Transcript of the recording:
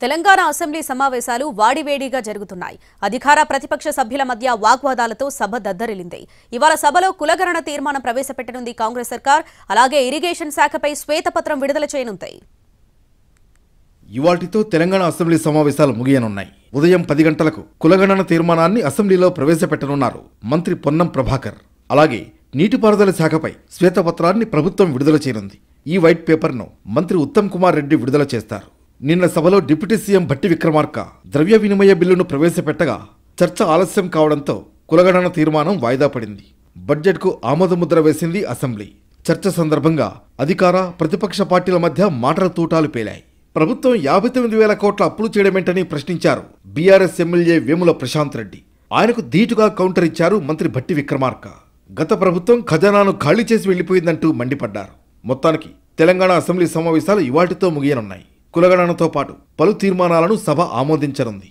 Telangana assembly సమావేశాలు వాడివేడిగా జరుగుతున్నాయి. అధికార ప్రతిపక్ష సభ్యుల మధ్య వాగ్వాదాలతో సభ దద్దరిల్లింది. ఇవాళ సభలో కులగణన తీర్మానం ప్రవేశపెట్టనుంది కాంగ్రెస్ సర్కార్. అలాగే ఇరిగేషన్ శాఖపై శ్వేతపత్రం విడుదల చేయనుంది. ఇవాల్టితో తెలంగాణ అసెంబ్లీ సమావేశాలు ముగియనున్నాయి. ఉదయం 10 గంటలకు కులగణన తీర్మానాన్ని అసెంబ్లీలో ప్రవేశపెట్టనున్నారు మంత్రి పొన్నం ప్రభాకర్. అలాగే నీటిపారుదల శాఖపై శ్వేతపత్రాన్ని ప్రభుత్వం విడుదల చేయనుంది. ఈ వైట్ పేపర్ను మంత్రి ఉత్తమ్ కుమార్ రెడ్డి విడుదల చేస్తారు. నిన్న సభలో డిప్యూటీ సీఎం భట్టి విక్రమార్క ద్రవ్య వినిమయ బిల్లును ప్రవేశపెట్టగా చర్చ ఆలస్యం కావడంతో కులగణన తీర్మానం వాయిదా పడింది. బడ్జెట్కు ఆమోదముద్ర వేసింది అసెంబ్లీ. చర్చ సందర్భంగా అధికార ప్రతిపక్ష పార్టీల మధ్య మాటల తూటాలు పేలాయి. ప్రభుత్వం 59,000 కోట్ల అప్పులు చేయడమేంటని ప్రశ్నించారు బీఆర్ఎస్ ఎమ్మెల్యే వేముల ప్రశాంత్ రెడ్డి. ఆయనకు ధీటుగా కౌంటర్ ఇచ్చారు మంత్రి భట్టి విక్రమార్క. గత ప్రభుత్వం ఖజానాను ఖాళీ చేసి వెళ్లిపోయిందంటూ మండిపడ్డారు. మొత్తానికి తెలంగాణ అసెంబ్లీ సమావేశాలు ఇవాల్టితో ముగియనున్నాయి. కులగణనతో పాటు పలు తీర్మానాలను సభ ఆమోదించనుంది.